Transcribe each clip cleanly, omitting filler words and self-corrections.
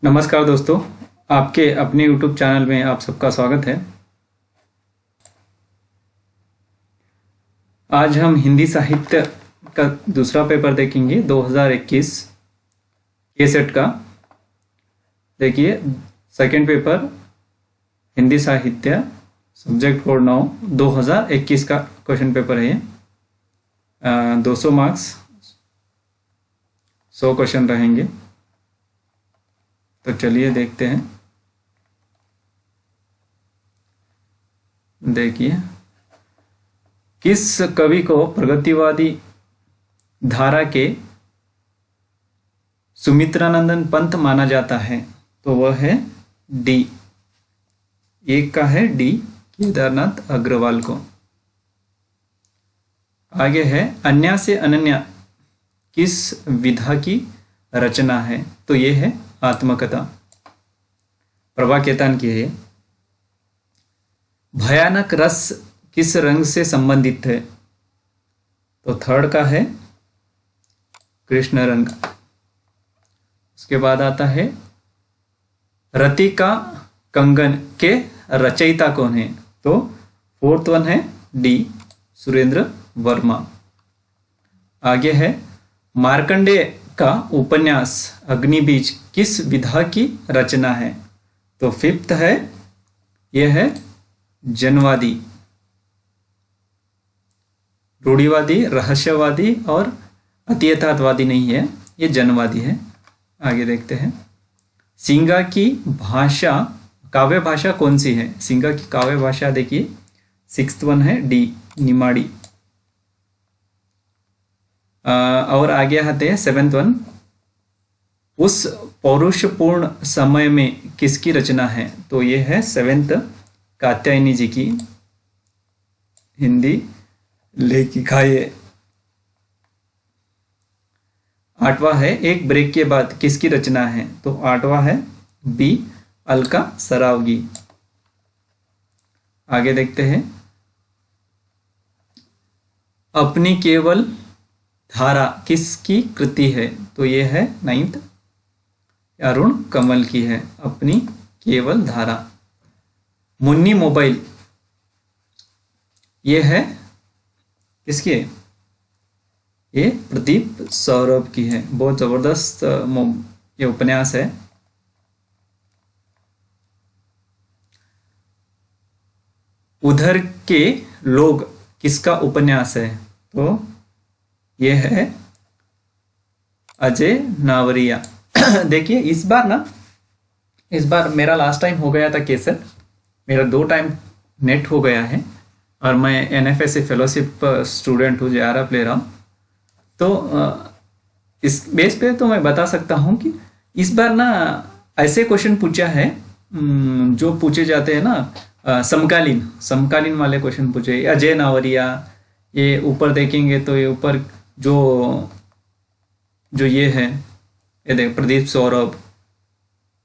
नमस्कार दोस्तों, आपके अपने YouTube चैनल में आप सबका स्वागत है। आज हम हिंदी साहित्य का दूसरा पेपर देखेंगे 2021 के सेट का। देखिए, सेकंड पेपर हिंदी साहित्य सब्जेक्ट कोड 9 2021 का क्वेश्चन पेपर है ये। 200 मार्क्स 100 क्वेश्चन रहेंगे। तो चलिए देखते हैं। देखिए, किस कवि को प्रगतिवादी धारा के सुमित्रानंदन पंत माना जाता है? तो वह है डी। एक का है डी, केदारनाथ अग्रवाल को। आगे है, अन्या से अनन्या किस विधा की रचना है? तो ये है आत्मकथा, प्रभा केतान की है। भयानक रस किस रंग से संबंधित है? तो थर्ड का है कृष्ण रंग। उसके बाद आता है, रति का कंगन के रचयिता कौन है? तो फोर्थ वन है डी, सुरेंद्र वर्मा। आगे है, मार्कंडेय का उपन्यास अग्निबीज किस विधा की रचना है? तो फिफ्थ है, यह है जनवादी, रूढ़िवादी, रहस्यवादी और अतियथार्थवादी नहीं है, ये जनवादी है। आगे देखते हैं, सिंगा की भाषा काव्य भाषा कौन सी है? सिंगा की काव्य भाषा देखिए, सिक्स्थ वन है डी, निमाड़ी। और आगे आते हैं सेवेंथ वन, उस पौरुषपूर्ण समय में किसकी रचना है? तो ये है सेवेंथ, कात्यायनी जी की, हिंदी लेखिका ये। आठवां है, एक ब्रेक के बाद किसकी रचना है? तो आठवां है बी, अलका सरावगी। आगे देखते हैं, अपनी केवल धारा किसकी कृति है? तो ये है नाइन्थ, अरुण कमल की है, अपनी केवल धारा। मुन्नी मोबाइल, ये है किसकी है? ये प्रदीप सौरभ की है। बहुत जबरदस्त ये उपन्यास है। उधर के लोग किसका उपन्यास है? तो यह है अजय नावरिया। देखिए, इस बार मेरा लास्ट टाइम हो गया था केसर, मेरा 2 टाइम नेट हो गया है और मैं NFSA फेलोशिप स्टूडेंट हूँ, JRF ले रहा हूँ। तो इस बेस पे तो मैं बता सकता हूँ कि इस बार ना ऐसे क्वेश्चन पूछा है जो पूछे जाते हैं ना, समकालीन वाले क्वेश्चन पूछे। अजय नावरिया, ये ऊपर देखेंगे तो ये ऊपर जो ये है, ये देख, प्रदीप सौरभ,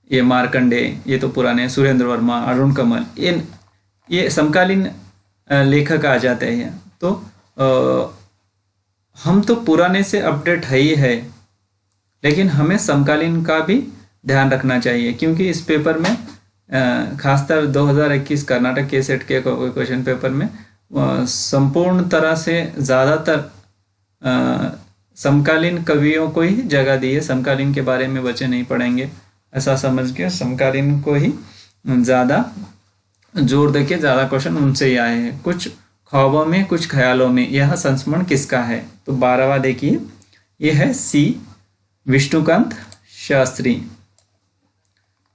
ये मार्कंडे, ये तो पुराने, सुरेंद्र वर्मा, अरुण कमल, ये समकालीन लेखक आ जाते हैं। तो हम तो पुराने से अपडेट है ही है, लेकिन हमें समकालीन का भी ध्यान रखना चाहिए, क्योंकि इस पेपर में खासकर 2021 कर्नाटक के सेट के क्वेश्चन पेपर में संपूर्ण तरह से ज़्यादातर समकालीन कवियों को ही जगह दी है। समकालीन के बारे में बच्चे नहीं पढ़ेंगे, ऐसा समझ के समकालीन को ही ज़्यादा जोर देके ज़्यादा क्वेश्चन उनसे ही आए हैं। कुछ ख्वाबों में, कुछ ख्यालों में, यह संस्मरण किसका है? तो 12वां देखिए, यह है सी, विष्णुकांत शास्त्री।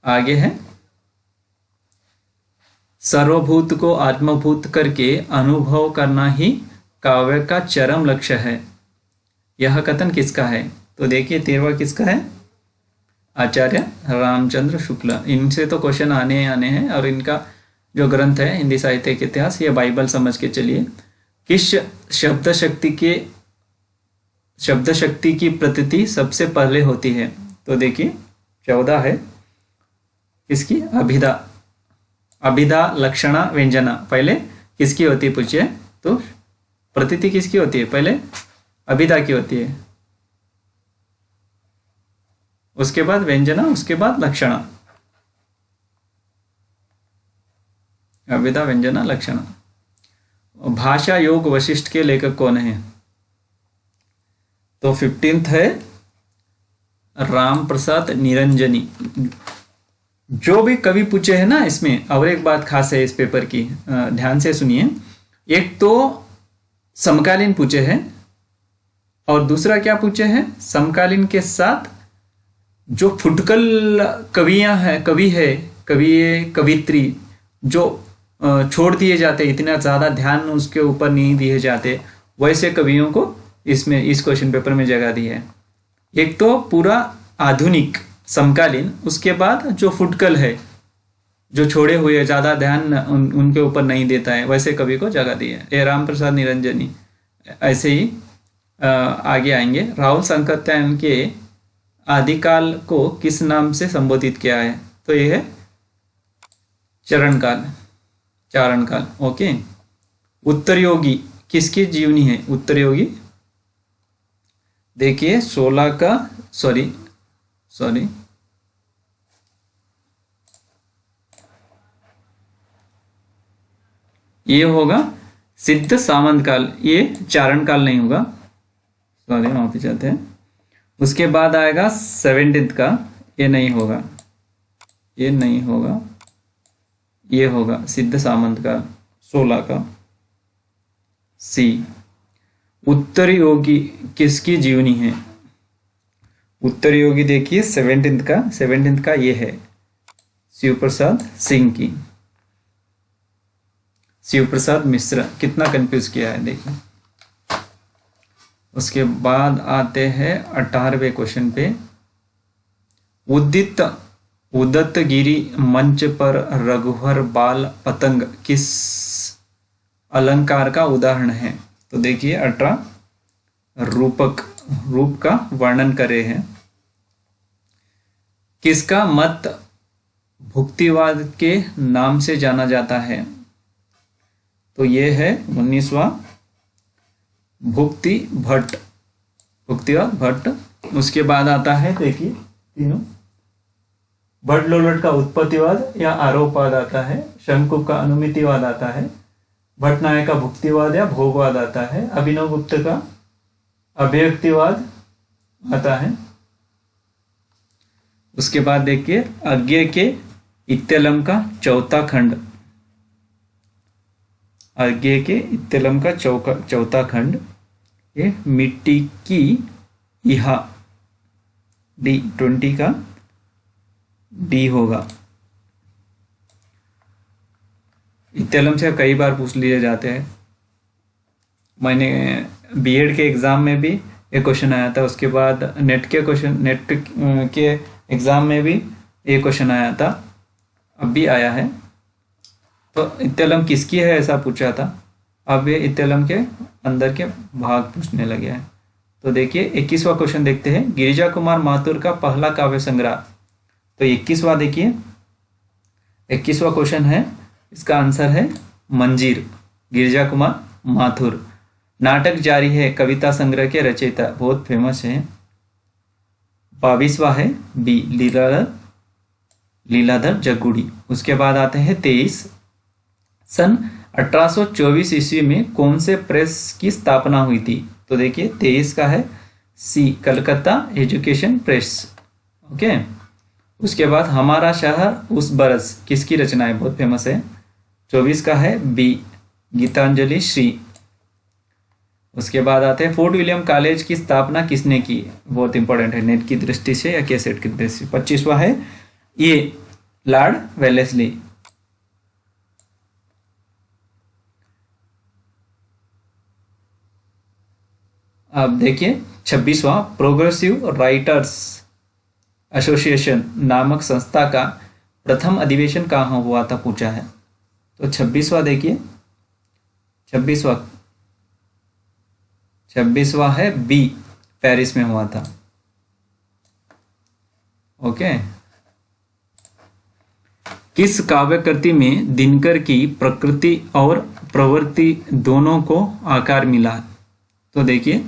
आगे है, सर्वभूत को आत्मभूत करके अनुभव करना ही काव्य का चरम लक्ष्य है। यह कथन किसका है? तो देखिए, 13वां किसका है? आचार्य रामचंद्र शुक्ला। इनसे तो क्वेश्चन आने हैं और इनका जो ग्रंथ है हिंदी साहित्य के इतिहास, ये बाइबल समझ के चलिए। किस शब्द शक्ति की प्रतीति सबसे पहले होती है? तो देखिए, 14 है किसकी? अभिधा लक्षणा व्यंजना पहले किसकी होती है पूछिए? तो प्रतीति किसकी होती है? पहले अभिधा की होती है। उसके बाद व्यंजना, उसके बाद लक्षणा, अभिधा व्यंजना लक्षणा। भाषा योग वशिष्ठ के लेखक कौन है? तो 15th है राम प्रसाद निरंजनी। जो भी कवि पूछे हैं ना इसमें, और एक बात खास है इस पेपर की, ध्यान से सुनिए। एक तो समकालीन पूछे हैं और दूसरा क्या पूछे हैं, समकालीन के साथ जो फुटकल कवियां हैं, कवि है, कवित्री जो छोड़ दिए जाते, इतना ज़्यादा ध्यान उसके ऊपर नहीं दिए जाते, वैसे कवियों को इसमें इस क्वेश्चन पेपर में जगह दी है। एक तो पूरा आधुनिक समकालीन, उसके बाद जो फुटकल है, जो छोड़े हुए ज़्यादा ध्यान उनके ऊपर नहीं देता है, वैसे कवि को जगह दी है। ये राम प्रसाद निरंजनी। ऐसे ही आगे आएंगे। राहुल संकत्यायन के आदिकाल को किस नाम से संबोधित किया है? तो ये है चारण काल। ओके। उत्तरयोगी किसकी जीवनी है? उत्तरयोगी देखिए 16 का सॉरी ये होगा सिद्ध सामंत काल, ये चारण काल नहीं होगा, सॉरी वहां पे जाते हैं। उसके बाद आएगा 17th का, ये नहीं होगा, ये होगा सिद्ध सामंत काल 16 का। सी। उत्तर योगी किसकी जीवनी है? उत्तर योगी देखिए 17th का ये है शिव प्रसाद सिंह की, शिव प्रसाद मिश्रा। कितना कंफ्यूज किया है देखिए। उसके बाद आते हैं 18वें क्वेश्चन पे। उदित गिरी मंच पर रघुवर बाल पतंग किस अलंकार का उदाहरण है? तो देखिए 18 रूप का वर्णन करे हैं। किसका मत भुक्तिवाद के नाम से जाना जाता है? तो ये है 19वां भुक्तिवाद भट्ट। उसके बाद आता है देखिए तीनों, भट्ट लोलट का उत्पत्तिवाद या आरोपवाद आता है, शंकु का अनुमितिवाद आता है, भट्टनायक का भुक्तिवाद या भोगवाद आता है, अभिनव गुप्त का अभ्यक्तिवाद आता है। उसके बाद देखिए अज्ञे के इत्तेलम का चौथा खंड, अज्ञे के इत्तेलम का चौथा खंड, ये मिट्टी की इहा D20 का डी होगा। इत्तेलम से कई बार पूछ लिए जाते हैं। मैंने बीएड के एग्ज़ाम में भी एक क्वेश्चन आया था, उसके बाद नेट के एग्ज़ाम में भी एक क्वेश्चन आया था, अब भी आया है। तो इत्तेलम किसकी है ऐसा पूछा था, अब ये इत्तेलम के अंदर के भाग पूछने लगे हैं। तो देखिए 21वां क्वेश्चन देखते हैं। गिरिजा कुमार माथुर का पहला काव्य संग्रह। तो 21वां देखिए, 21वां क्वेश्चन है, इसका आंसर है मंजीर, गिरिजा कुमार माथुर। नाटक जारी है कविता संग्रह के रचयिता, बहुत फेमस है। 22वां है बी लीलाधर जगुड़ी। उसके बाद आते हैं 23। सन 1824 ईस्वी में कौन से प्रेस की स्थापना हुई थी? तो देखिए 23 का है सी कलकत्ता एजुकेशन प्रेस। ओके। उसके बाद हमारा शहर उस बरस किसकी रचना है, बहुत फेमस है। 24 का है बी गीतांजलि श्री। उसके बाद आते हैं फोर्ट विलियम कॉलेज की स्थापना किसने की, बहुत इंपॉर्टेंट है नेट की दृष्टि से या केसेट की दृष्टि से। 25वां है ये लॉर्ड वेलेस्ली। अब देखिए 26वां प्रोग्रेसिव राइटर्स एसोसिएशन नामक संस्था का प्रथम अधिवेशन कहाँ हुआ था पूछा है। तो 26वां देखिए, 26वां है बी पेरिस में हुआ था। ओके। किस काव्य कृति में दिनकर की प्रकृति और प्रवृत्ति दोनों को आकार मिला? तो देखिए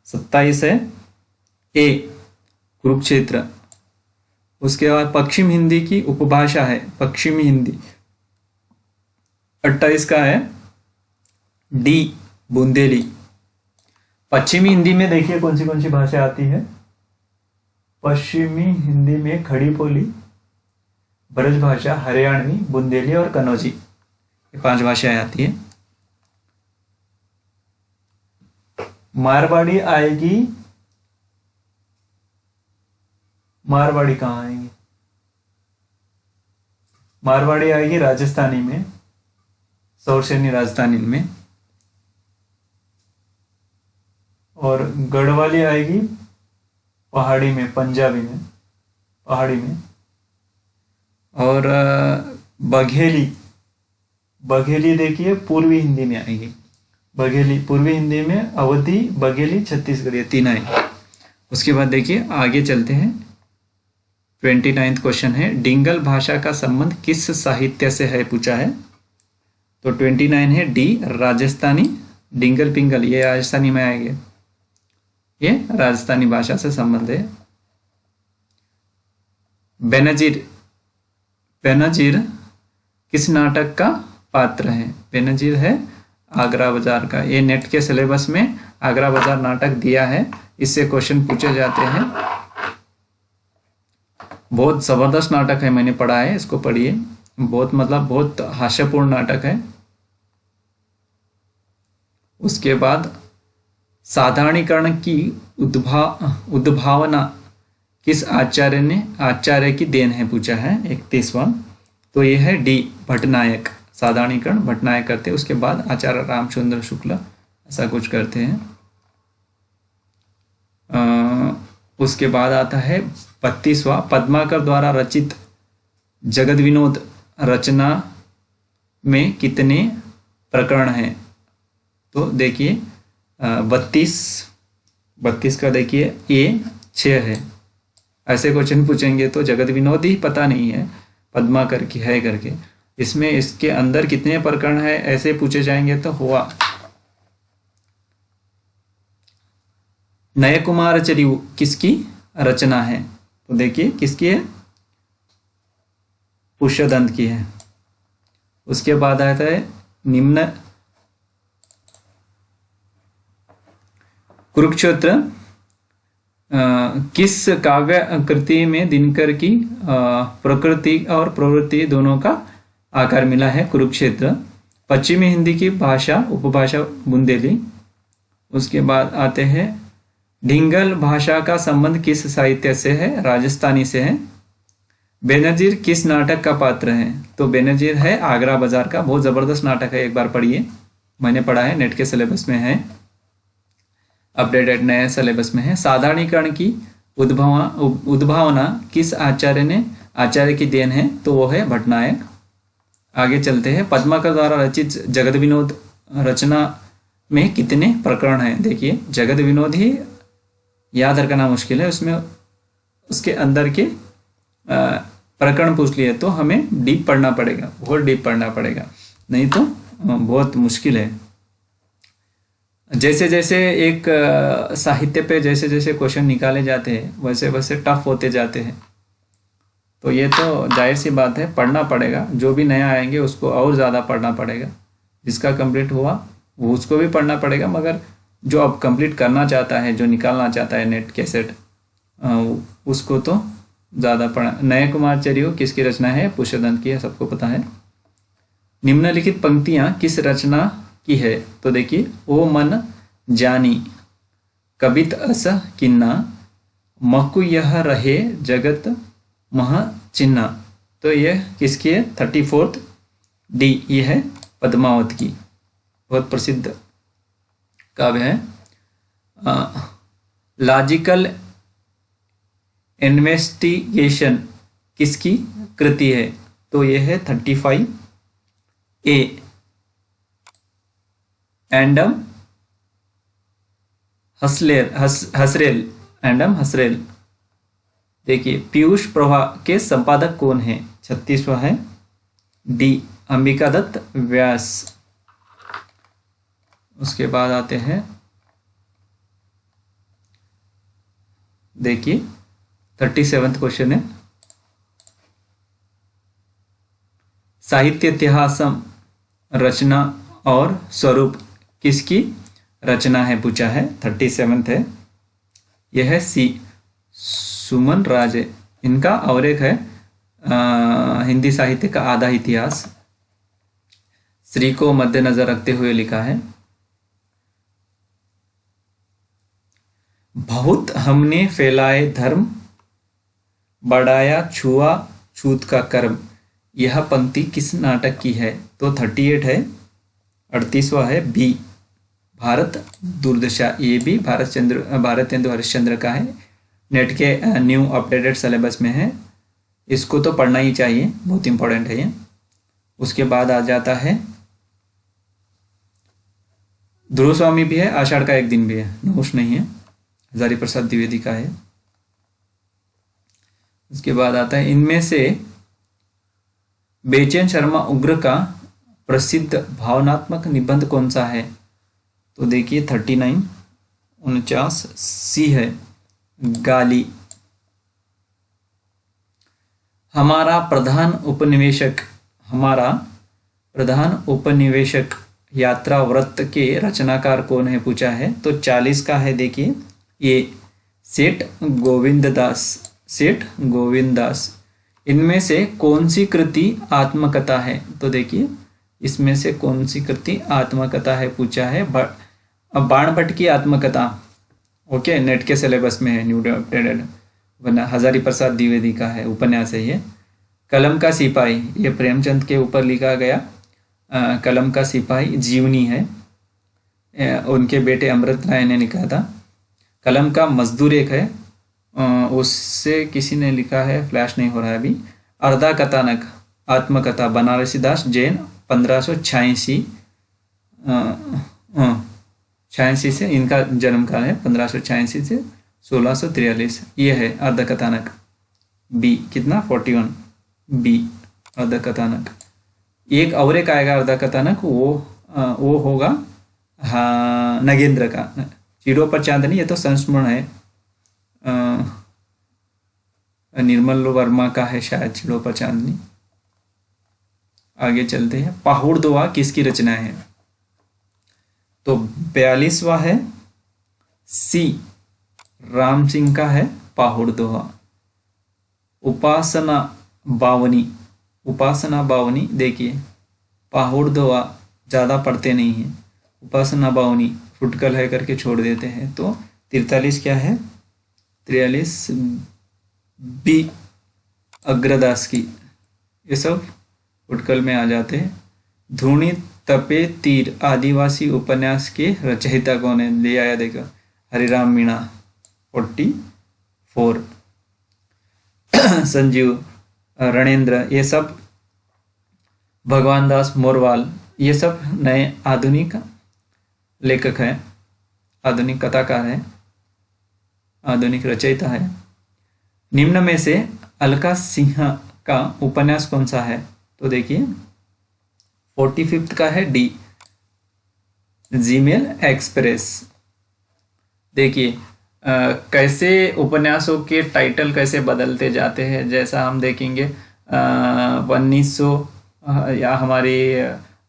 27 है ए कुरुक्षेत्र, उसके बाद पश्चिम हिंदी की उपभाषा है पश्चिमी हिंदी। 28 का है डी बुंदेली। पश्चिमी हिंदी में देखिए कौन सी भाषा आती है। पश्चिमी हिंदी में खड़ी बोली, ब्रजभाषा, हरियाणवी, बुंदेली और कन्नौजी, ये 5 भाषाएं आती है। मारवाड़ी आएगी, मारवाड़ी कहाँ आएगी? मारवाड़ी आएगी राजस्थानी में, सौरसेनी राजस्थानी में, और गढ़वाली आएगी पहाड़ी में, पंजाबी में, पहाड़ी में। और बघेली, बघेली देखिए पूर्वी हिंदी में आएगी। बघेली पूर्वी हिंदी में, अवधी, बघेली, छत्तीसगढ़ी, 3 आएगी। उसके बाद देखिए आगे चलते हैं। 29वां क्वेश्चन है डिंगल भाषा का संबंध किस साहित्य से है पूछा है। तो 29 है डी राजस्थानी। डिंगल पिंगल ये राजस्थानी में आएंगे, ये राजस्थानी भाषा से संबंध है। बेनजीर, बेनजीर किस नाटक का पात्र है? बेनजीर है आगरा बाजार का। ये नेट के सिलेबस में आगरा बाजार नाटक दिया है, इससे क्वेश्चन पूछे जाते हैं। बहुत जबरदस्त नाटक है, मैंने पढ़ा है, इसको पढ़िए। बहुत हास्यपूर्ण नाटक है। उसके बाद साधारणीकरण की उद्भावना किस आचार्य की देन है पूछा है 31वां। तो ये है डी भट्टनायक। साधारणीकरण भट्टनायक करते हैं, उसके बाद आचार्य रामचंद्र शुक्ल ऐसा कुछ करते हैं। उसके बाद आता है 32वां पद्माकर द्वारा रचित जगत विनोद रचना में कितने प्रकरण हैं? तो देखिए 32 का देखिए ये 6 है। ऐसे क्वेश्चन पूछेंगे तो जगत विनोद ही पता नहीं है पद्माकर की है करके, इसमें इसके अंदर कितने प्रकरण है ऐसे पूछे जाएंगे तो हुआ। नय कुमार चरिऊ किसकी रचना है? तो देखिए किसकी है, पुष्यदंत की है। उसके बाद आता है निम्न कुरुक्षेत्र किस काव्य कृति में दिनकर की प्रकृति और प्रवृत्ति दोनों का आकार मिला है? कुरुक्षेत्र। पश्चिमी हिंदी की भाषा उपभाषा बुंदेली। उसके बाद आते हैं ढिंगल भाषा का संबंध किस साहित्य से है? राजस्थानी से है। बेनजीर किस नाटक का पात्र है? तो बेनजीर है आगरा बाजार का। बहुत जबरदस्त नाटक है, एक बार पढ़िए, मैंने पढ़ा है, नेट के सिलेबस में है, अपडेटेड नए सिलेबस में है। साधारणीकरण की उद्भावना किस आचार्य की देन है? तो वो है भट्टनायक। आगे चलते हैं पद्माकर द्वारा रचित जगत विनोद रचना में कितने प्रकरण हैं? देखिए जगत विनोद ही याद रखना मुश्किल है, उसमें उसके अंदर के प्रकरण पूछ लिए तो हमें डीप पढ़ना पड़ेगा, बहुत डीप पढ़ना पड़ेगा, नहीं तो बहुत मुश्किल है। जैसे जैसे एक साहित्य पे जैसे जैसे क्वेश्चन निकाले जाते हैं वैसे वैसे टफ होते जाते हैं। तो ये तो जाहिर सी बात है, पढ़ना पड़ेगा। जो भी नया आएंगे उसको और ज़्यादा पढ़ना पड़ेगा। जिसका कंप्लीट हुआ वो उसको भी पढ़ना पड़ेगा, मगर जो अब कंप्लीट करना चाहता है, जो निकालना चाहता है नेट के सेट, उसको तो ज़्यादा पढ़ना। नय कुमार चरिऊ किसकी रचना है? पुष्यदंत की है, सबको पता है। निम्नलिखित पंक्तियाँ किस रचना की है? तो देखिए ओ मन जानी कबित अस किन्ना महकु यह रहे जगत मह चिन्ना। तो ये किसकी है? 34 डी, ये है पद्मावत की, बहुत प्रसिद्ध काव्य है। लॉजिकल इन्वेस्टिगेशन किसकी कृति है? तो ये है 35 ए, एंडम हसरेल, एंडम हसरेल। देखिए पीयूष प्रभा के संपादक कौन है? 36वां है डी अंबिका दत्त व्यास। उसके बाद आते हैं देखिए 37वां क्वेश्चन है साहित्य इतिहासम रचना और स्वरूप किसकी रचना है पूछा है, 37 है। यह है सी सुमन राजे, इनका। और एक है हिंदी साहित्य का आधा इतिहास, श्री को मद्देनजर रखते हुए लिखा है। बहुत हमने फैलाए धर्म, बढ़ाया छुआ छूत का कर्म, यह पंक्ति किस नाटक की है? तो 38 है। 38वां है बी भारत दुर्दशा, ये भी भारतेंदु हरिश्चंद्र का है। नेट के न्यू अपडेटेड सिलेबस में है, इसको तो पढ़ना ही चाहिए, बहुत इंपॉर्टेंट है ये। उसके बाद आ जाता है ध्रुव स्वामी भी है, आषाढ़ का एक दिन भी है, नहुष नहीं है, हजारी प्रसाद द्विवेदी का है। उसके बाद आता है इनमें से बेचैन शर्मा उग्र का प्रसिद्ध भावनात्मक निबंध कौन सा है? तो देखिए 39 49 सी है गाली। हमारा प्रधान उपनिवेशक यात्रा व्रत के रचनाकार कौन है पूछा है, तो 40 का है। देखिए ये सेठ गोविंददास। इनमें से कौन सी कृति आत्मकथा है? तो देखिए इसमें से कौन सी कृति आत्मकथा है पूछा है, बाणभट्ट की आत्मकथा। ओके, नेट के सिलेबस में है, न्यू अपडेटेड, वरना हजारी प्रसाद द्विवेदी का है, उपन्यास है ये। कलम का सिपाही, ये प्रेमचंद के ऊपर लिखा गया कलम का सिपाही जीवनी है, उनके बेटे अमृत राय ने लिखा था। कलम का मजदूर एक है, उससे किसी ने लिखा है, फ्लैश नहीं हो रहा है अभी। अर्धा कथानक आत्मकथा बनारसी दास जैन 1586 86 से इनका जन्म काल है, 1586 से 1643, ये है अर्ध कथानक। बी कितना 41 बी अर्ध कथानक। एक और एक आएगा अर्ध कथानक, वो होगा हाँ नगेंद्र का, चिड़ों पर चांदनी, ये तो संस्मरण है, निर्मल वर्मा का है शायद चिड़ों पर चांदनी। आगे चलते हैं, पाहुड़ दोहा किसकी रचना है? तो 42वां है सी राम सिंह का है पाहुड़ दोहा। उपासना बावनी, देखिए पाहुड़ दोहा ज़्यादा पढ़ते नहीं हैं, उपासना बावनी फुटकल है करके छोड़ देते हैं। तो 43 क्या है, 43 बी अग्रदास की, ये सब फुटकल में आ जाते हैं। धूणी तपे तीर आदिवासी उपन्यास के रचयिता कौन है? ले आया देखो, हरिराम मीणा 44, संजीव रणेंद्र, ये सब भगवान दास मोरवाल, ये सब नए आधुनिक लेखक हैं, आधुनिक कथाकार हैं, आधुनिक रचयिता है। निम्न में से अलका सिंह का उपन्यास कौन सा है? तो देखिए 45 का है डी जीमेल एक्सप्रेस। देखिए कैसे उपन्यासों के टाइटल कैसे बदलते जाते हैं, जैसा हम देखेंगे 1900 या हमारी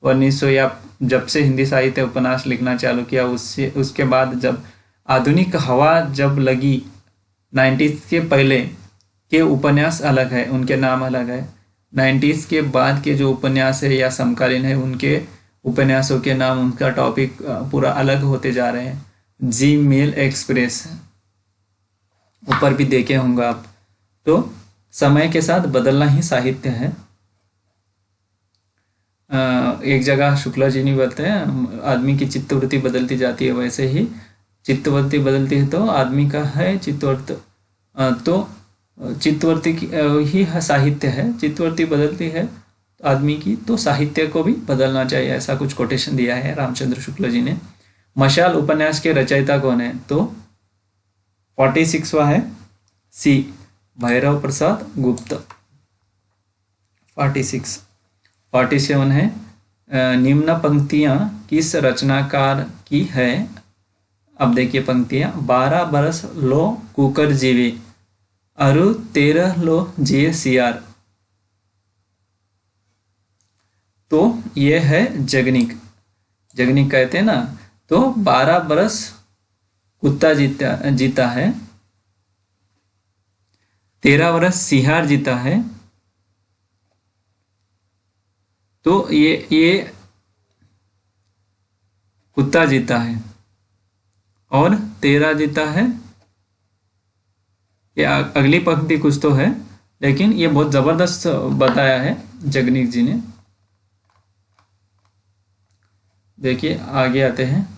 1900 या जब से हिंदी साहित्य उपन्यास लिखना चालू किया, उसके बाद जब आधुनिक हवा जब लगी, 90s के पहले के उपन्यास अलग है, उनके नाम अलग है। 90s के बाद के जो उपन्यास है या समकालीन है, उनके उपन्यासों के नाम, उनका टॉपिक पूरा अलग होते जा रहे हैं। जी मेल एक्सप्रेस ऊपर भी देखे होंगे आप। तो समय के साथ बदलना ही साहित्य है। एक जगह शुक्ला जी नहीं बोलते हैं, आदमी की चित्तवृत्ति बदलती जाती है, वैसे ही चित्तवृत्ति बदलती है तो आदमी का है चित्तवृत्ति, तो चित्तवृत्ति ही साहित्य है। चित्तवृत्ति बदलती है आदमी की, तो साहित्य को भी बदलना चाहिए, ऐसा कुछ कोटेशन दिया है रामचंद्र शुक्ला जी ने। मशाल उपन्यास के रचयिता कौन है? तो 46वां है सी भैरव प्रसाद गुप्त। 47 है निम्न पंक्तियां किस रचनाकार की है? अब देखिए पंक्तियां, 12 बरस लो कुकर जीवे, अरु 13 लो जिए सियार। तो ये है जगनिक। जगनिक कहते हैं ना। तो 12 बरस कुत्ता जीता है, 13 बरस सिंहार जीता है। तो ये कुत्ता जीता है और 13 जीता है। ये अगली पंक्ति कुछ तो है, लेकिन ये बहुत जबरदस्त बताया है जगनिक जी ने। देखिए आगे आते हैं।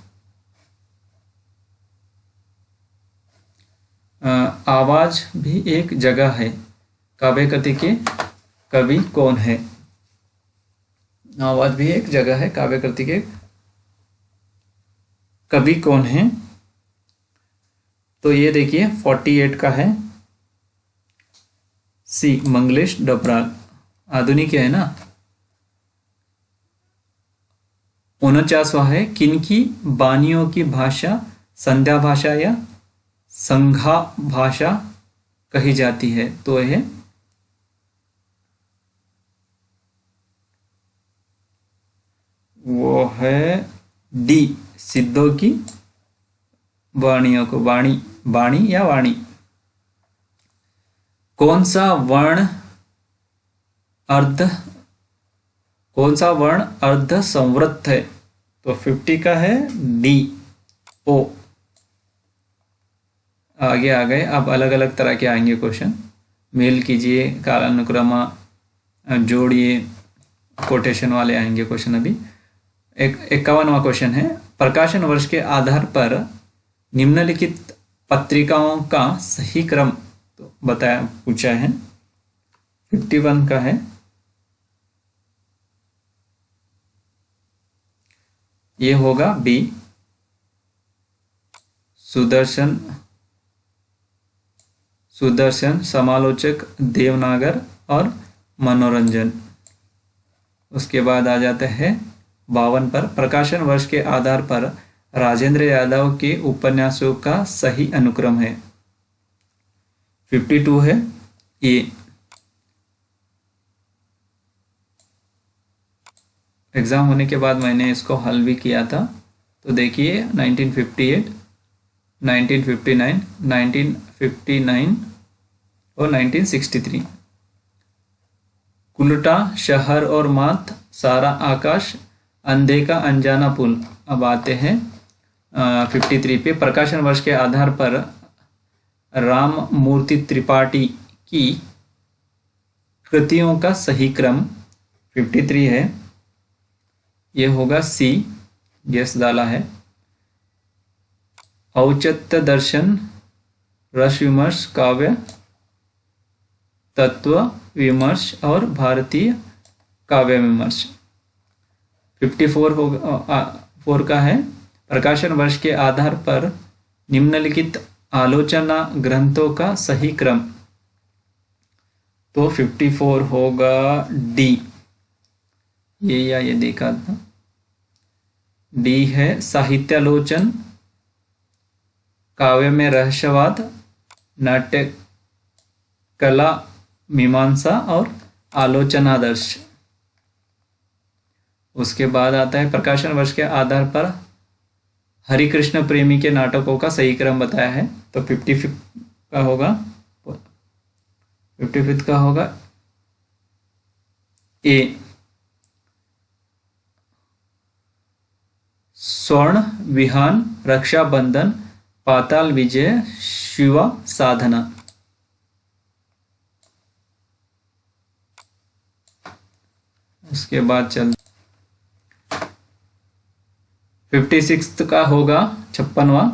आवाज भी एक जगह है, काव्य कृति के कवि कौन है? आवाज भी एक जगह है, काव्य कृति के कवि कौन है? तो ये देखिए 48 का है सी, मंगलेश डबराल। आधुनिक है ना। 49वां है, किनकी बानियों की भाषा संध्या भाषा या संघा भाषा कही जाती है? तो यह वो है डी, सिद्धों की वाणियों को। बाणी या वाणी। कौन सा वर्ण अर्ध संवृत है? तो 50 का है डी, ओ। आगे आ गए। अब अलग अलग तरह के आएंगे क्वेश्चन। मेल कीजिए, कालानुक्रमा जोड़िए, कोटेशन वाले आएंगे क्वेश्चन। अभी 51वां क्वेश्चन है, प्रकाशन वर्ष के आधार पर निम्नलिखित पत्रिकाओं का सही क्रम तो बताया पूछा है। 51 का है, ये होगा बी, सुदर्शन, समालोचक, देवनागर और मनोरंजन। उसके बाद आ जाते हैं 52 पर, प्रकाशन वर्ष के आधार पर राजेंद्र यादव के उपन्यासों का सही अनुक्रम है। 52 है ए। एग्जाम होने के बाद मैंने इसको हल भी किया था। तो देखिए 1958, 1959, 1959 और 1963। कुलटा, शहर और मात, सारा आकाश, अंधे का अनजाना पुल। अब आते हैं 53 पे, प्रकाशन वर्ष के आधार पर राम मूर्ति त्रिपाठी की कृतियों का सही क्रम। 53 है, ये होगा सी, यस डाला है। औचित्य दर्शन, रस विमर्श, काव्य तत्व विमर्श और भारतीय काव्य विमर्श। 54 होगा 4 का है, प्रकाशन वर्ष के आधार पर निम्नलिखित आलोचना ग्रंथों का सही क्रम। तो 54 होगा डी, ये देखा था। डी है साहित्यालोचन, काव्य में रहस्यवाद, नाट्य कला मीमांसा और आलोचनादर्श। उसके बाद आता है प्रकाशन वर्ष के आधार पर हरिकृष्ण प्रेमी के नाटकों का सही क्रम बताया है। तो 55 का होगा, 55 का होगा ए, स्वर्ण विहान, रक्षाबंधन, पाताल विजय, शिवा साधना। उसके बाद चल 56 का होगा 56वां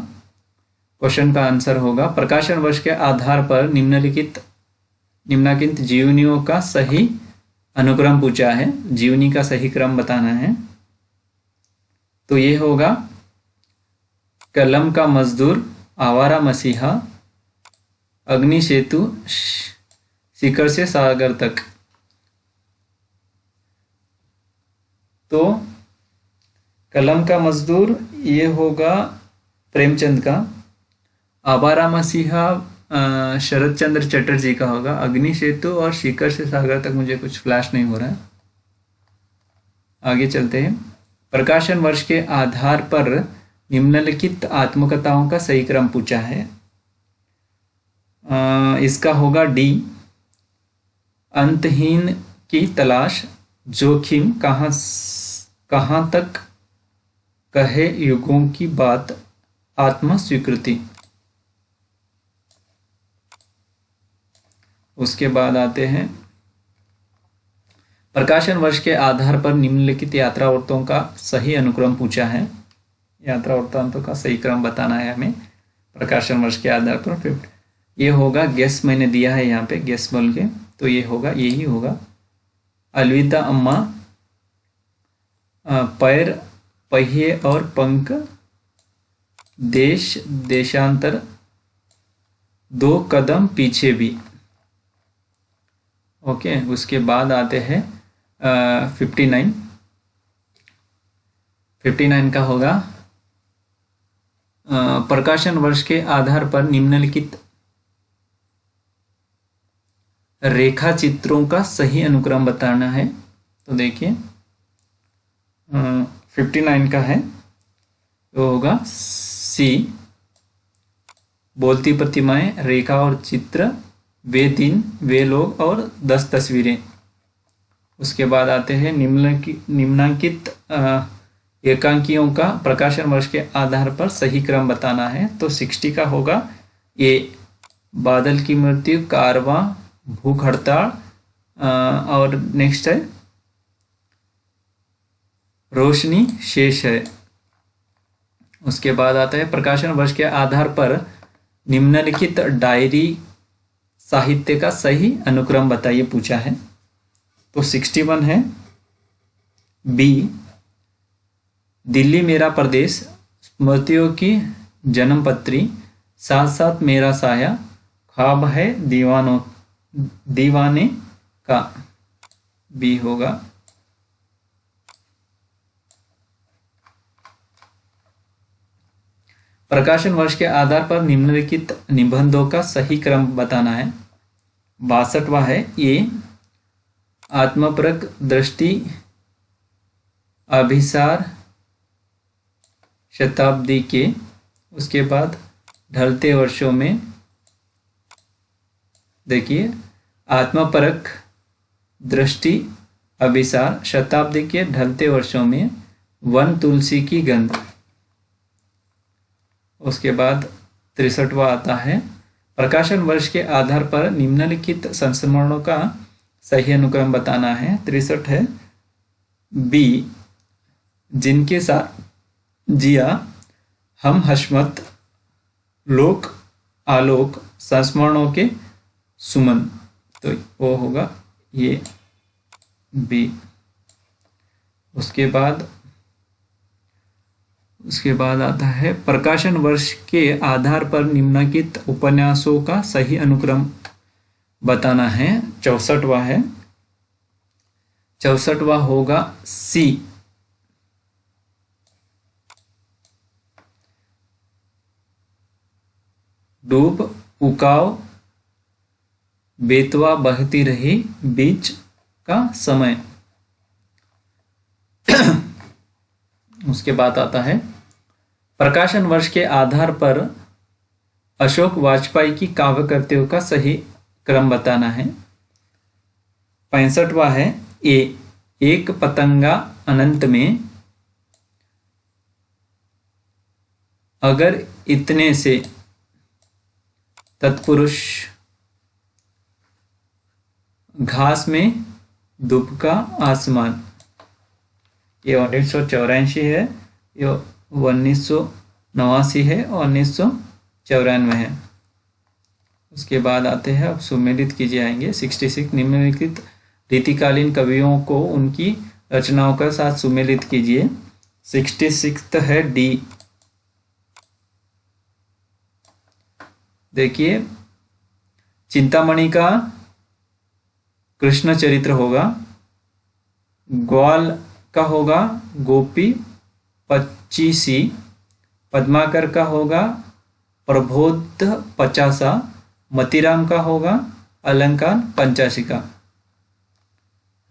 क्वेश्चन का आंसर होगा, प्रकाशन वर्ष के आधार पर निम्नलिखित जीवनियों का सही अनुक्रम पूछा है। जीवनी का सही क्रम बताना है। तो ये होगा कलम का मजदूर, आवारा मसीहा, अग्नि सेतु, शिखर से सागर तक। तो कलम का मजदूर ये होगा प्रेमचंद का, आवारा मसीहा शरद चंद्र चटर्जी का होगा, अग्नि सेतु और शिखर से सागर तक मुझे कुछ फ्लैश नहीं हो रहा है। आगे चलते हैं। प्रकाशन वर्ष के आधार पर निम्नलिखित आत्मकथाओं का सही क्रम पूछा है। इसका होगा डी, अंतहीन की तलाश, जोखिम, कहाँ तक कहे युगों की बात, आत्म स्वीकृति। उसके बाद आते हैं प्रकाशन वर्ष के आधार पर निम्नलिखित यात्रा वृत्तों का सही अनुक्रम पूछा है। यात्रा वृत्तांतों का सही क्रम बताना है हमें प्रकाशन वर्ष के आधार पर। ये होगा, गेस मैंने दिया है यहाँ पे, गेस बोल के, तो ये होगा, यही होगा। अलविदा अम्मा, पैर, पहिए और पंख, देश देशांतर, दो कदम पीछे भी। ओके, उसके बाद आते हैं 59 का होगा प्रकाशन वर्ष के आधार पर निम्नलिखित रेखा चित्रों का सही अनुक्रम बताना है। तो देखिए 59 का है, तो होगा सी, बोलती प्रतिमाएं, रेखा और चित्र, वे दिन, वे लोग और 10 तस्वीरें। उसके बाद आते हैं निम्नांकित एकांकियों का प्रकाशन वर्ष के आधार पर सही क्रम बताना है। तो 60 का होगा ए, बादल की मृत्यु, कारवां, भूख हड़ताल, और नेक्स्ट है रोशनी शेष है। उसके बाद आता है प्रकाशन वर्ष के आधार पर निम्नलिखित डायरी साहित्य का सही अनुक्रम बताइए पूछा है। तो 61 है बी, दिल्ली मेरा प्रदेश, स्मृतियों की जन्मपत्री, साथ साथ मेरा साया, ख्वाब है दीवाने का, बी होगा। प्रकाशन वर्ष के आधार पर निम्नलिखित निबंधों का सही क्रम बताना है। 62वां है ये, आत्मपरक दृष्टि, अभिसार शताब्दी के। उसके बाद ढलते वर्षों में देखिए, आत्मपरक दृष्टि, अभिसार शताब्दी के ढलते वर्षों में, वन तुलसी की गंध। उसके बाद 63वां आता है प्रकाशन वर्ष के आधार पर निम्नलिखित संस्मरणों का सही अनुक्रम बताना है। 63 है बी, जिनके साथ जिया, हम हशमत, लोक आलोक, संस्मरणों के सुमन। तो वो होगा ये बी। उसके बाद आता है प्रकाशन वर्ष के आधार पर निम्नलिखित उपन्यासों का सही अनुक्रम बताना है। 64वां है, 64वां होगा सी, डूब, उकाव, बेतवा बहती रही, बीच का समय। उसके बाद आता है प्रकाशन वर्ष के आधार पर अशोक वाजपेयी की काव्य कृतियों का सही क्रम बताना है। 65वां है ए, एक पतंगा अनंत में, अगर इतने से, तत्पुरुष, घास में दुबका आसमान। ये 1984 है, ये 1989 है और 1994 है। उसके बाद आते हैं, अब सुमेलित कीजिए आएंगे 66। निम्नलिखित रीतिकालीन कवियों को उनकी रचनाओं के साथ सुमेलित कीजिए। 66 है डी। देखिए चिंतामणि का कृष्ण चरित्र होगा, ग्वाल का होगा गोपी पच्चीसी, पद्माकर का होगा प्रबोध 50, मतीराम का होगा अलंकार 85 का।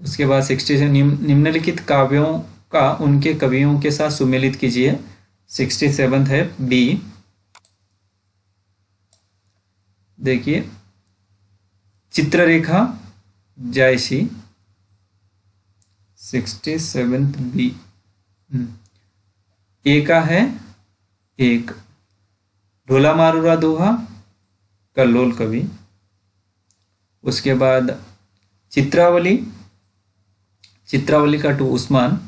उसके बाद 60 से निम्नलिखित काव्यों का उनके कवियों के साथ सुमेलित कीजिए। 67 है बी। देखिए चित्ररेखा जायसी 67 बी। ए का है एक। ढोला मारूरा दोहा कल्लोल कवि। उसके बाद चित्रावली, चित्रावली का 2 उस्मान।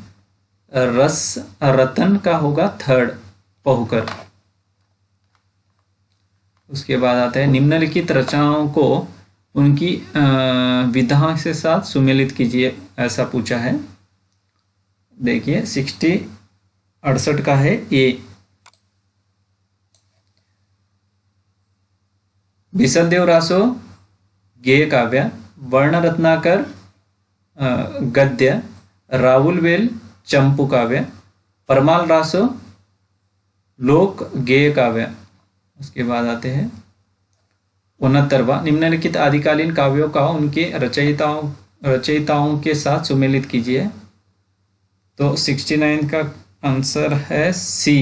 रस रतन का होगा 3 पहुकर। उसके बाद आता है निम्नलिखित रचनाओं को उनकी विधा के साथ सुमेलित कीजिए, ऐसा पूछा है। देखिए 68 का है ए। बिसलदेव रासो गेय काव्य। वर्ण रत्नाकर गद्य। राहुल वेल चंपू काव्य। परमाल रासो लोक गेय काव्य। उसके बाद आते हैं 69वां निम्नलिखित आदिकालीन काव्यों का उनके रचयिताओं के साथ सुमेलित कीजिए। तो 69 का आंसर है सी।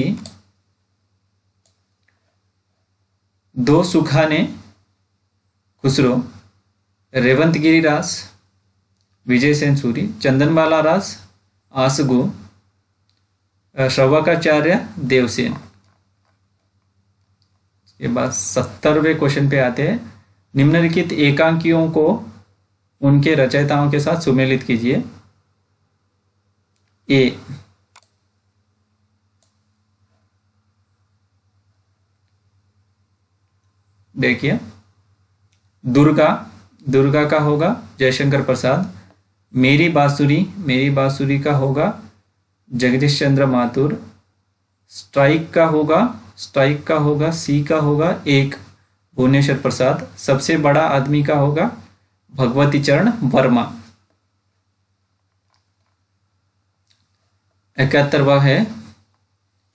दो सुखाने खुसरो। रेवंतगिरी रास विजय सेन सूरी। चंदनबाला रास आसगु। श्रवकाचार्य देवसेन। के बाद 70वें क्वेश्चन पे आते हैं। निम्नलिखित एकांकियों को उनके रचयिताओं के साथ सुमेलित कीजिए। ए। देखिए दुर्गा, दुर्गा का होगा जयशंकर प्रसाद। मेरी बांसुरी, मेरी बांसुरी का होगा जगदीश चंद्र माथुर। स्ट्राइक का होगा सी का होगा एक भुवनेश्वर प्रसाद। सबसे बड़ा आदमी का होगा भगवती चरण वर्मा। 71वां है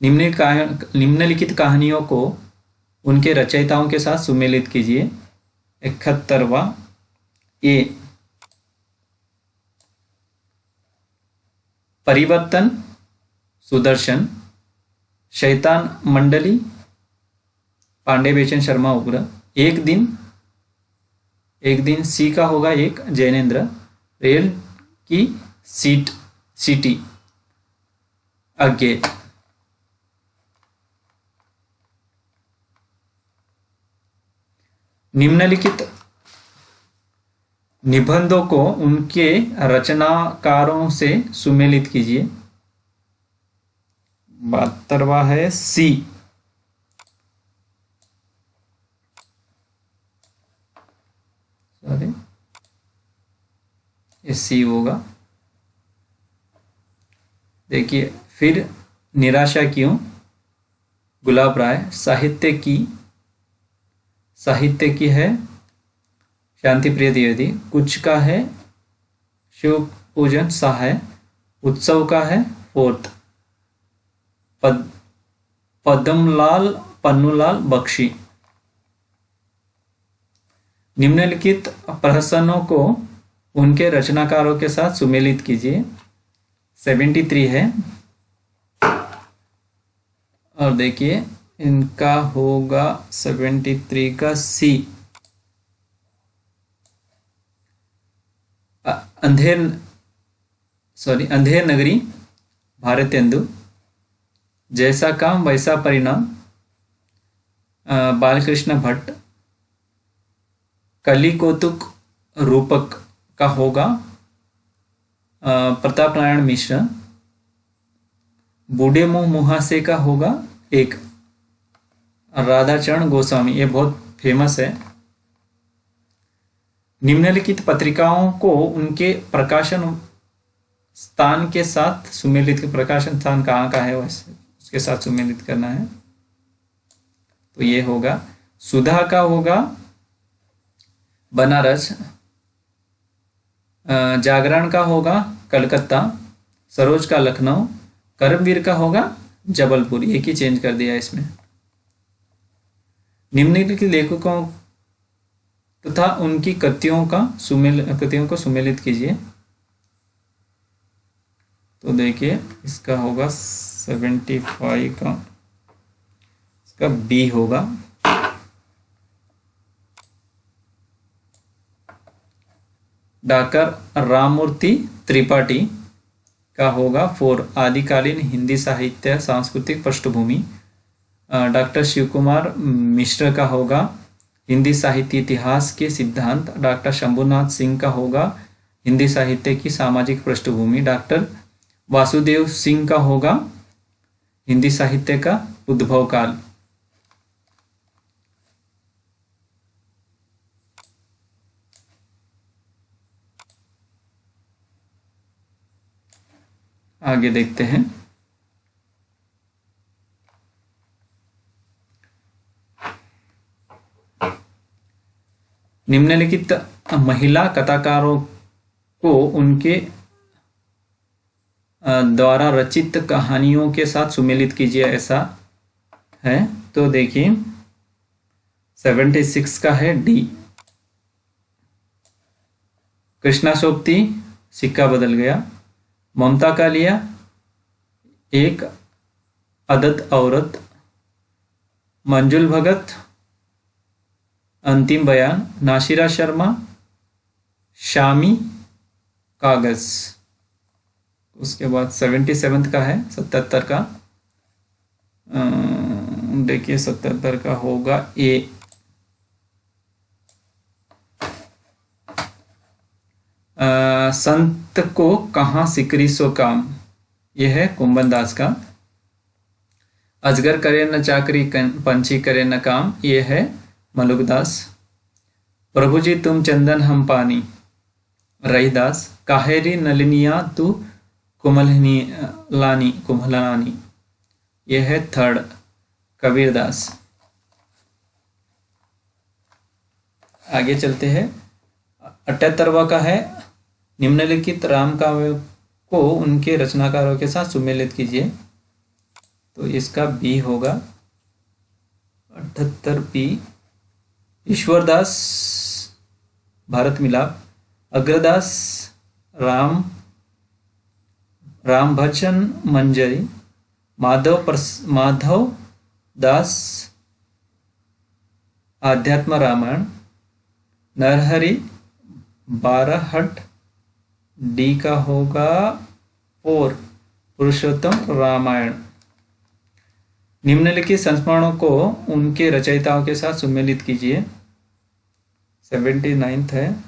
निम्नलिखित कहानियों को उनके रचयिताओं के साथ सुमेलित कीजिए। 71वां ए। परिवर्तन सुदर्शन। शैतान मंडली पांडे बेचन शर्मा उग्र। एक दिन सी का होगा एक जैनेन्द्र। रेल की सीटी अज्ञे। निम्नलिखित निबंधों को उनके रचनाकारों से सुमेलित कीजिए। 72वां है सी। सॉरी ये सी होगा। देखिए फिर निराशा क्यों गुलाब राय। साहित्य की है शांति प्रिय द्विवेदी। कुछ का है शिव पूजन सहाय। उत्सव का है 4th पद्मलाल पन्नूलाल बख्शी। निम्नलिखित प्रहसनों को उनके रचनाकारों के साथ सुमेलित कीजिए। 73 है। और देखिए इनका होगा 73 का सी। अंधेर नगरी भारतेंदु। जैसा काम वैसा परिणाम बालकृष्ण भट्ट। कली कौतुक रूपक का होगा प्रताप नारायण मिश्र। बूढ़े मुंह मुहासे का होगा एक राधाचरण गोस्वामी। ये बहुत फेमस है। निम्नलिखित पत्रिकाओं को उनके प्रकाशन स्थान के साथ सुमेलित। प्रकाशन स्थान कहाँ का है वैसे उसके साथ सुमेलित करना है। तो ये होगा सुधा का होगा बनारस। जागरण का होगा कलकत्ता। सरोज का लखनऊ। कर्मवीर का होगा जबलपुर। एक ही चेंज कर दिया इसमें। निम्नलिखित लेखकों तथा उनकी कृतियों को सुमेलित कीजिए। तो देखिए इसका होगा 75 का, इसका बी होगा। डॉक्टर राममूर्ति त्रिपाठी का होगा 4 आदिकालीन हिंदी साहित्य सांस्कृतिक पृष्ठभूमि। डॉक्टर शिव कुमार मिश्र का होगा हिंदी साहित्य इतिहास के सिद्धांत। डॉक्टर शंभुनाथ सिंह का होगा हिंदी साहित्य की सामाजिक पृष्ठभूमि। डॉक्टर वासुदेव सिंह का होगा हिंदी साहित्य का उद्भव काल। आगे देखते हैं। निम्नलिखित महिला कथाकारों को उनके द्वारा रचित कहानियों के साथ सुमेलित कीजिए, ऐसा है। तो देखिए 76 का है डी, कृष्णा सोबती, सिक्का बदल गया। ममता का लिया एक अदद औरत। मंजुल भगत अंतिम बयान। नाशिरा शर्मा शामी कागज। उसके बाद 77 का है 77 का, देखिए 77 का होगा ए। संत को कहाँ सिकरी सो काम, यह है कुंभन दास का। अजगर करे न चाकरी पंछी करे न काम, यह है मलुकदास। प्रभु जी तुम चंदन हम पानी, रहीदास। काहेरी नलिनिया तू कुम्हलानी, यह है थर्ड कबीरदास। आगे चलते हैं। 78वां का है निम्नलिखित राम काव्य को उनके रचनाकारों के साथ सुमेलित कीजिए। तो इसका बी होगा 78 बी। ईश्वरदास भारत मिलाप। अग्रदास राम भजन मंजरी। माधव दास आध्यात्म रामायण। नरहरि बारहट, डी का होगा 4 पुरुषोत्तम रामायण। निम्नलिखित संस्मरणों को उनके रचयिताओं के साथ सुमेलित कीजिए। 79 है,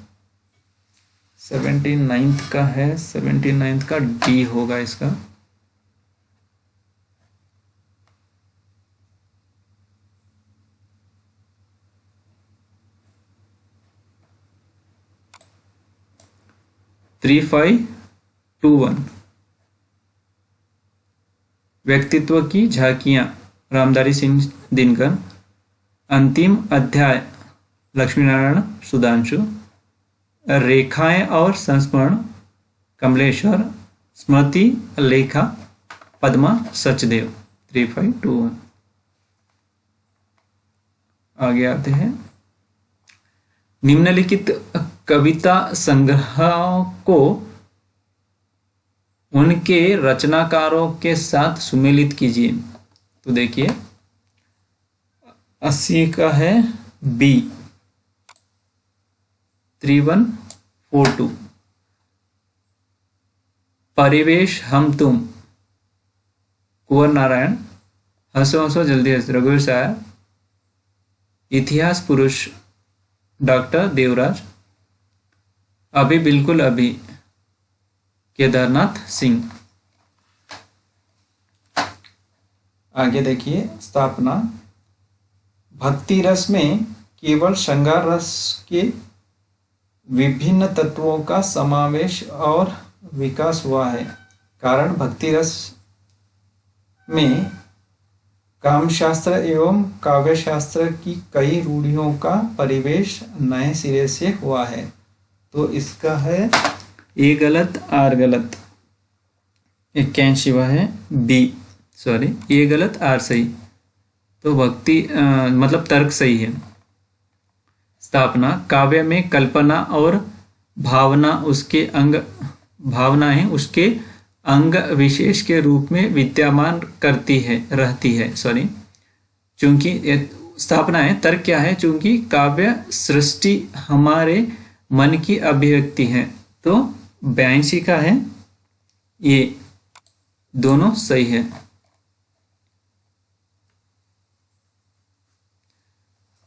79 का है, 79 का डी होगा इसका। थ्री 3521 व्यक्तित्व की झांकियां रामधारी सिंह दिनकर। अंतिम अध्याय लक्ष्मीनारायण सुधांशु। रेखाएं और संस्मरण कमलेश्वर। स्मृति लेखा पद्मा सचदेव। 3521। आगे आते हैं। निम्नलिखित कविता संग्रहों को उनके रचनाकारों के साथ सुमेलित कीजिए। तो देखिए 80 का है बी 3142। परिवेश हम तुम कुंवर नारायण। हंसो हंसो जल्दी हंस रघुवीर साहब। इतिहास पुरुष डॉक्टर देवराज। अभी बिल्कुल अभी केदारनाथ सिंह। आगे देखिए स्थापना। भक्ति रस में केवल श्रृंगार रस के विभिन्न तत्वों का समावेश और विकास हुआ है। कारण भक्ति रस में कामशास्त्र एवं काव्यशास्त्र की कई रूढ़ियों का परिवेश नए सिरे से हुआ है। तो इसका है ए गलत आर गलत। 81वां है बी, सॉरी ए गलत आर सही। तो भक्ति मतलब तर्क सही है। स्थापना। काव्य में कल्पना और भावना उसके अंग विशेष के रूप में विद्यमान रहती है चूंकि स्थापना है। तर्क क्या है? चूंकि काव्य सृष्टि हमारे मन की अभिव्यक्ति है। तो 82 का है ये, दोनों सही है।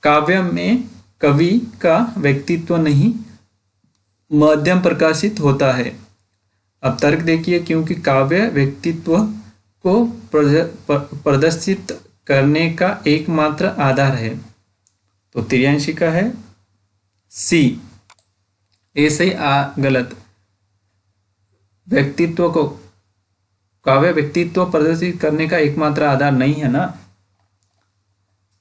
काव्य में कवि का व्यक्तित्व नहीं, माध्यम प्रकाशित होता है। अब तर्क देखिए, क्योंकि काव्य व्यक्तित्व को प्रदर्शित करने का एकमात्र आधार है। तो 83 का है सी, ए सही, गलत। व्यक्तित्व को, काव्य व्यक्तित्व प्रदर्शित करने का एकमात्र आधार नहीं है ना।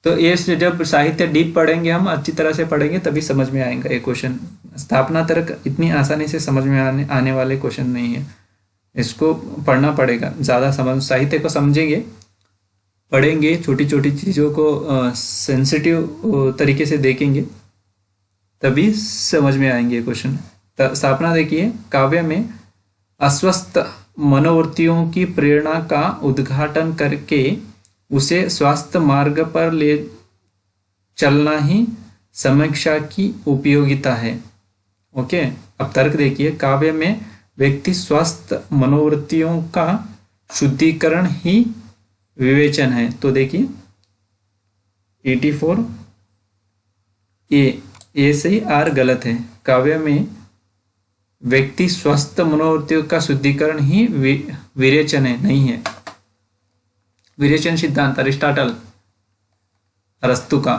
तो ये जब साहित्य डीप पढ़ेंगे, हम अच्छी तरह से पढ़ेंगे, तभी समझ में आएगा ये क्वेश्चन। स्थापना तर्क इतनी आसानी से समझ में आने वाले क्वेश्चन नहीं है, इसको पढ़ना पड़ेगा। ज़्यादा साहित्य को समझेंगे, पढ़ेंगे, छोटी छोटी चीज़ों को सेंसिटिव तरीके से देखेंगे, तभी समझ में आएंगे क्वेश्चन। स्थापना देखिए, काव्य में अस्वस्थ मनोवृत्तियों की प्रेरणा का उद्घाटन करके उसे स्वास्थ्य मार्ग पर ले चलना ही समीक्षा की उपयोगिता है। ओके, अब तर्क देखिए, काव्य में व्यक्ति स्वस्थ मनोवृत्तियों का शुद्धिकरण ही विवेचन है। तो देखिए 84 ए सही, आर गलत है। काव्य में व्यक्ति स्वस्थ मनोवृत्तियों का शुद्धिकरण ही विरेचन है, नहीं है। विरेचन सिद्धांत अरिस्टाटल, अरस्तु का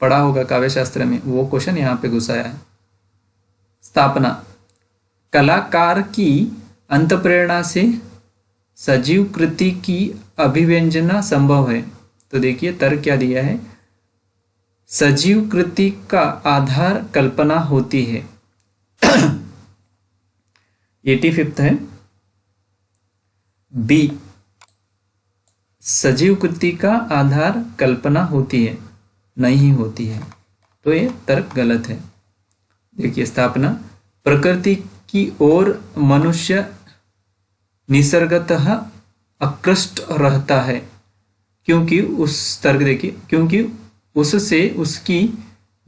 पढ़ा होगा काव्य शास्त्र में, वो क्वेश्चन यहाँ पे घुसाया है। स्थापना, कलाकार की अंतःप्रेरणा से सजीव कृति की अभिव्यंजना संभव है। तो देखिए तर्क क्या दिया है, सजीव कृति का आधार कल्पना होती है। 85 है बी, सजीव कृति का आधार कल्पना होती है, नहीं होती है। तो ये तर्क गलत है। देखिए स्थापना, प्रकृति की ओर मनुष्य निसर्गतः आकृष्ट रहता है, क्योंकि उस तर्क देखिए, क्योंकि उससे उसकी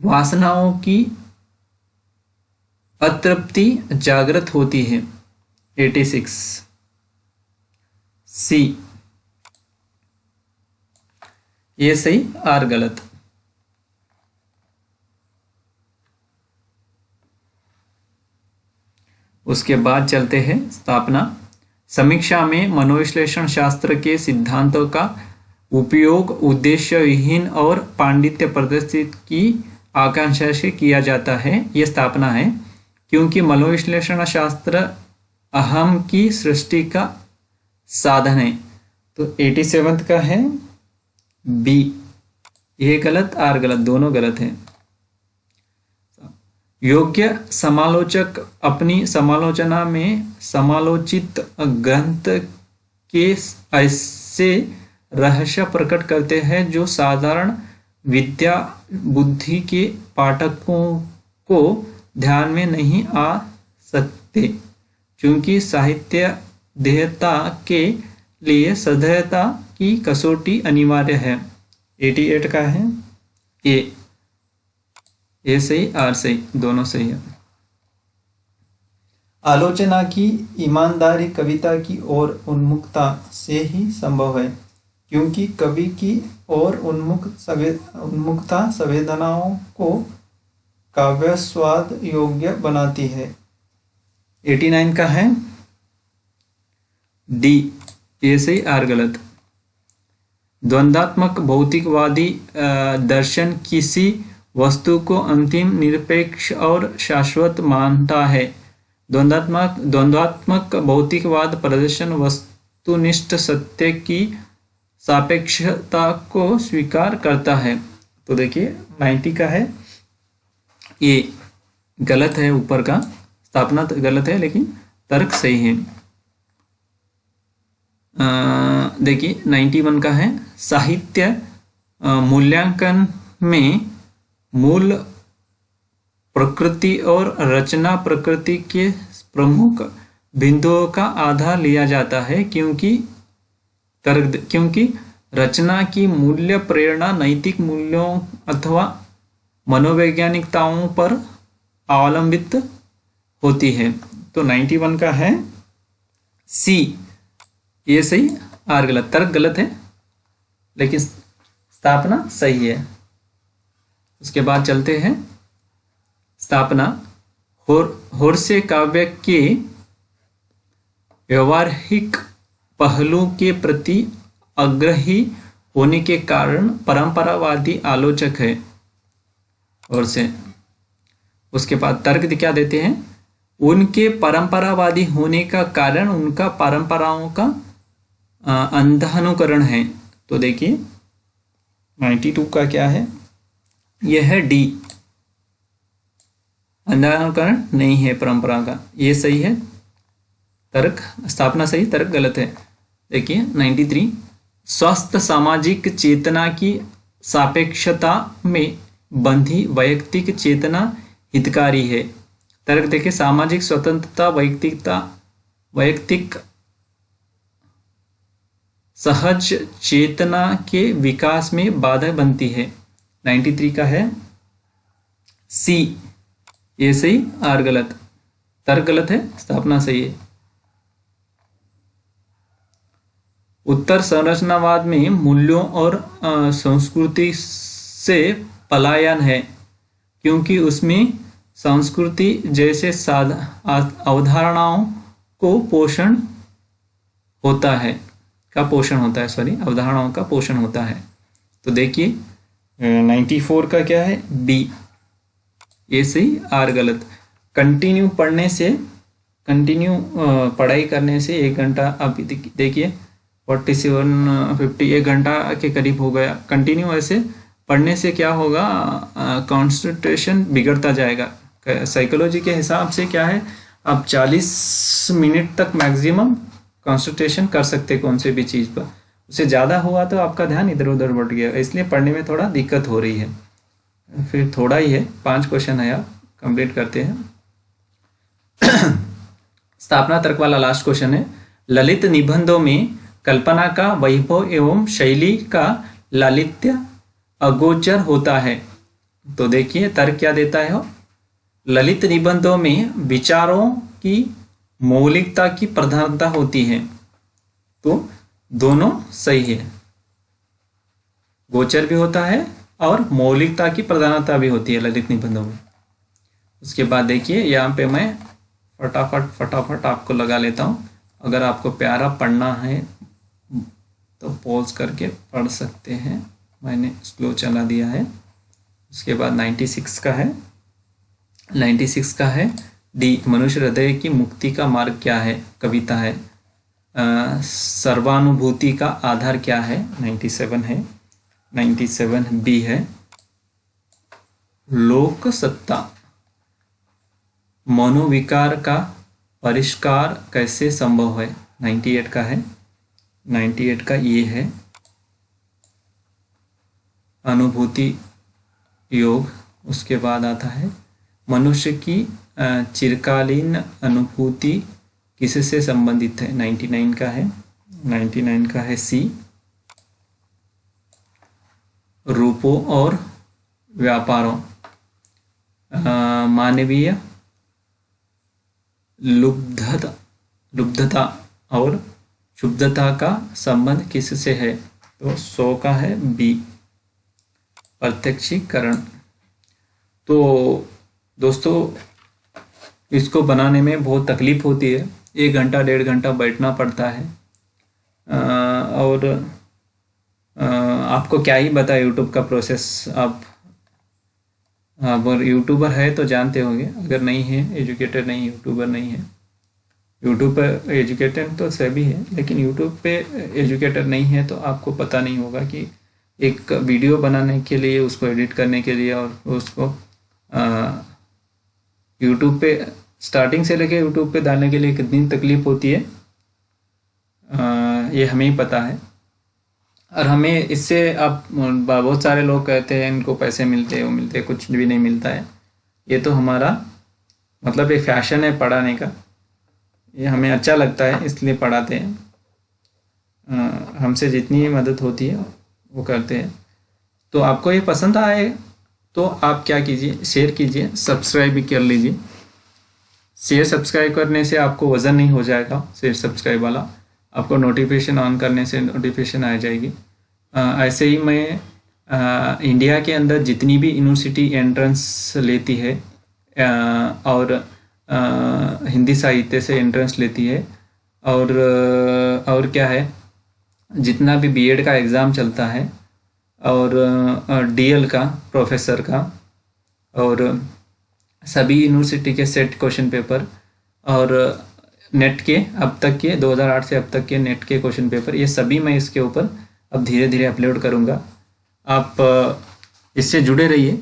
वासनाओं की अतृप्ति जागृत होती है। 86 सी, ये सही, आर गलत। उसके बाद चलते हैं स्थापना, समीक्षा में मनोविश्लेषण शास्त्र के सिद्धांतों का उपयोग उद्देश्य विहीन और पांडित्य प्रदर्शित की आकांक्षा से किया जाता है। यह स्थापना है, क्योंकि मनोविश्लेषण शास्त्र अहम की सृष्टि का साधन है। तो 87 का है बी, ये गलत, आर गलत, दोनों गलत हैं। योग्य समालोचक अपनी समालोचना में समालोचित ग्रंथ के ऐसे रहस्य प्रकट करते हैं जो साधारण विद्या बुद्धि के पाठकों को ध्यान में नहीं आ सकते, क्योंकि साहित्य देहता के लिए सदैवता की कसौटी अनिवार्य है। 88 का है ए सही, आर सही, दोनों सही है। आलोचना की ईमानदारी कविता की ओर उन्मुखता से ही संभव है, क्योंकि कवि की ओर उन्मुखता संवेदनाओं को काव्य स्वाद योग्य बनाती है। 89 का है डी, ये सही, आर गलत। द्वंद्वात्मक भौतिकवादी दर्शन किसी वस्तु को अंतिम, निरपेक्ष और शाश्वत मानता है। द्वंद्वात्मक भौतिकवाद प्रदर्शन वस्तुनिष्ठ सत्य की सापेक्षता को स्वीकार करता है। तो देखिए 90 का है ये गलत है, ऊपर का स्थापना गलत है, लेकिन तर्क सही है। देखिए 91 का है साहित्य मूल्यांकन में मूल प्रकृति और रचना प्रकृति के प्रमुख बिंदुओं का आधार लिया जाता है क्योंकि रचना की मूल्य प्रेरणा नैतिक मूल्यों अथवा मनोवैज्ञानिकताओं पर अवलंबित होती है। तो 91 का है सी, ये सही, आर गलत, तर्क गलत है लेकिन स्थापना सही है। उसके बाद चलते हैं स्थापना। होर्से काव्य के व्यवहारिक पहलू के प्रति आग्रही होने के कारण परंपरावादी आलोचक है और से। उसके बाद तर्क क्या देते हैं, उनके परंपरावादी होने का कारण उनका परंपराओं का अंधानुकरण है। तो देखिए 92 का क्या है, यह है डी, अंधानुकरण नहीं है परंपरा का, ये सही है। तर्क स्थापना सही, तर्क गलत है। देखिए 93, स्वस्थ सामाजिक चेतना की सापेक्षता में बंधी वैयक्तिक चेतना हितकारी है। तर्क देखिए, सामाजिक स्वतंत्रता वैयक्तिक सहज चेतना के विकास में बाधा बनती है। 93 का है सी, ये सही, आर गलत, तर्क गलत है, स्थापना सही है। उत्तर संरचनावाद में मूल्यों और संस्कृति से पलायन है क्योंकि उसमें संस्कृति जैसे अवधारणाओं को पोषण होता है, अवधारणाओं का पोषण होता है। तो देखिए 94 का क्या है, बी, ये सही, आर गलत। कंटिन्यू पढ़ाई करने से 1 घंटा, अभी देखिए 47-50, 1 घंटा के करीब हो गया। कंटिन्यू ऐसे पढ़ने से क्या होगा, कॉन्सेंट्रेशन बिगड़ता जाएगा। साइकोलॉजी के हिसाब से क्या है, आप 40 मिनट तक मैक्सिमम कॉन्सेंट्रेशन कर सकते कौन से भी चीज़ पर, उससे ज़्यादा हुआ तो आपका ध्यान इधर उधर बढ़ गया, इसलिए पढ़ने में थोड़ा दिक्कत हो रही है। फिर थोड़ा ही है, 5 क्वेश्चन है, आप कंप्लीट करते हैं। स्थापना तर्क वाला लास्ट क्वेश्चन है, ललित निबंधों में कल्पना का वैभव एवं शैली का लालित्य अगोचर होता है। तो देखिए तर्क क्या देता है, ललित निबंधों में विचारों की मौलिकता की प्रधानता होती है। तो दोनों सही है, गोचर भी होता है और मौलिकता की प्रधानता भी होती है ललित निबंधों में। उसके बाद देखिए यहाँ पे मैं फटाफट आपको लगा लेता हूँ। अगर आपको प्यारा पढ़ना है तो पॉज करके पढ़ सकते हैं, मैंने स्लो चला दिया है। उसके बाद 96 का है डी, मनुष्य हृदय की मुक्ति का मार्ग क्या है, कविता है। सर्वानुभूति का आधार क्या है, 97 है। 97 बी है, लोक सत्ता, मनोविकार का परिष्कार कैसे संभव है, 98 का है। 98 का ये है, अनुभूति योग। उसके बाद आता है मनुष्य की चिरकालीन अनुभूति किससे संबंधित है, 99 का है। 99 का है सी, रूपों और व्यापारों, मानवीय लुब्धता और शुद्धता का संबंध किससे है, तो 100 का है बी, प्रत्यक्षीकरण। तो दोस्तों इसको बनाने में बहुत तकलीफ होती है, 1 घंटा 1.5 घंटा बैठना पड़ता है। और आपको क्या ही बता यूट्यूब का प्रोसेस, आप अगर यूट्यूबर है तो जानते होंगे, अगर नहीं है, एजुकेटेड नहीं, यूट्यूबर नहीं है। यूट्यूब पर एजुकेटेड तो सभी है, लेकिन यूट्यूब पे एजुकेटेड नहीं है तो आपको पता नहीं होगा कि एक वीडियो बनाने के लिए, उसको एडिट करने के लिए और उसको यूट्यूब पे स्टार्टिंग से लेके यूट्यूब पे डालने के लिए कितनी तकलीफ होती है, ये हमें ही पता है। और हमें इससे अब बहुत सारे लोग कहते हैं इनको पैसे मिलते हैं, वो मिलते हैं, कुछ भी नहीं मिलता है। ये तो हमारा मतलब एक फैशन है पढ़ाने का, ये हमें अच्छा लगता है इसलिए पढ़ाते हैं। हमसे जितनी मदद होती है वो करते हैं। तो आपको ये पसंद आए तो आप क्या कीजिए, शेयर कीजिए, सब्सक्राइब भी कर लीजिए। शेयर सब्सक्राइब करने से आपको वज़न नहीं हो जाएगा, शेयर सब्सक्राइब वाला। आपको नोटिफिकेशन ऑन करने से नोटिफिकेशन आ जाएगी। ऐसे ही मैं इंडिया के अंदर जितनी भी यूनिवर्सिटी एंट्रेंस लेती है और हिंदी साहित्य से एंट्रेंस लेती है और क्या है, जितना भी बीएड का एग्ज़ाम चलता है और डीएल का, प्रोफेसर का, और सभी यूनिवर्सिटी के सेट क्वेश्चन पेपर और नेट के अब तक के 2008 से अब तक के नेट के क्वेश्चन पेपर, ये सभी मैं इसके ऊपर अब धीरे धीरे अपलोड करूँगा। आप इससे जुड़े रहिए।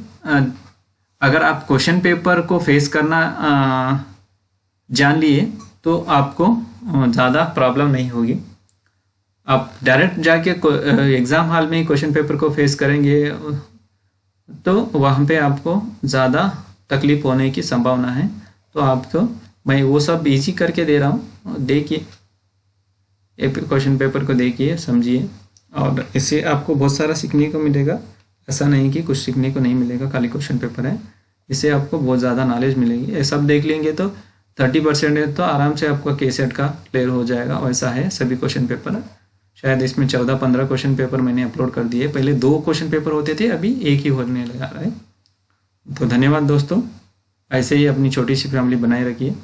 अगर आप क्वेश्चन पेपर को फेस करना जान लिए तो आपको ज़्यादा प्रॉब्लम नहीं होगी। आप डायरेक्ट जाके एग्ज़ाम हॉल में क्वेश्चन पेपर को फेस करेंगे तो वहाँ पे आपको ज़्यादा तकलीफ होने की संभावना है। तो आपको मैं वो सब इजी करके दे रहा हूँ, देखिए, एक क्वेश्चन पेपर को देखिए, समझिए, और इससे आपको बहुत सारा सीखने को मिलेगा। ऐसा नहीं कि कुछ सीखने को नहीं मिलेगा, खाली क्वेश्चन पेपर है, इससे आपको बहुत ज़्यादा नॉलेज मिलेगी। ये सब देख लेंगे तो 30% तो आराम से आपका केसेट का क्लियर हो जाएगा। वैसा है सभी क्वेश्चन पेपर। शायद इसमें 14-15 क्वेश्चन पेपर मैंने अपलोड कर दिए। पहले 2 क्वेश्चन पेपर होते थे, अभी एक ही होने लगा रहा है। तो धन्यवाद दोस्तों, ऐसे ही अपनी छोटी सी फैमिली बनाए रखिए।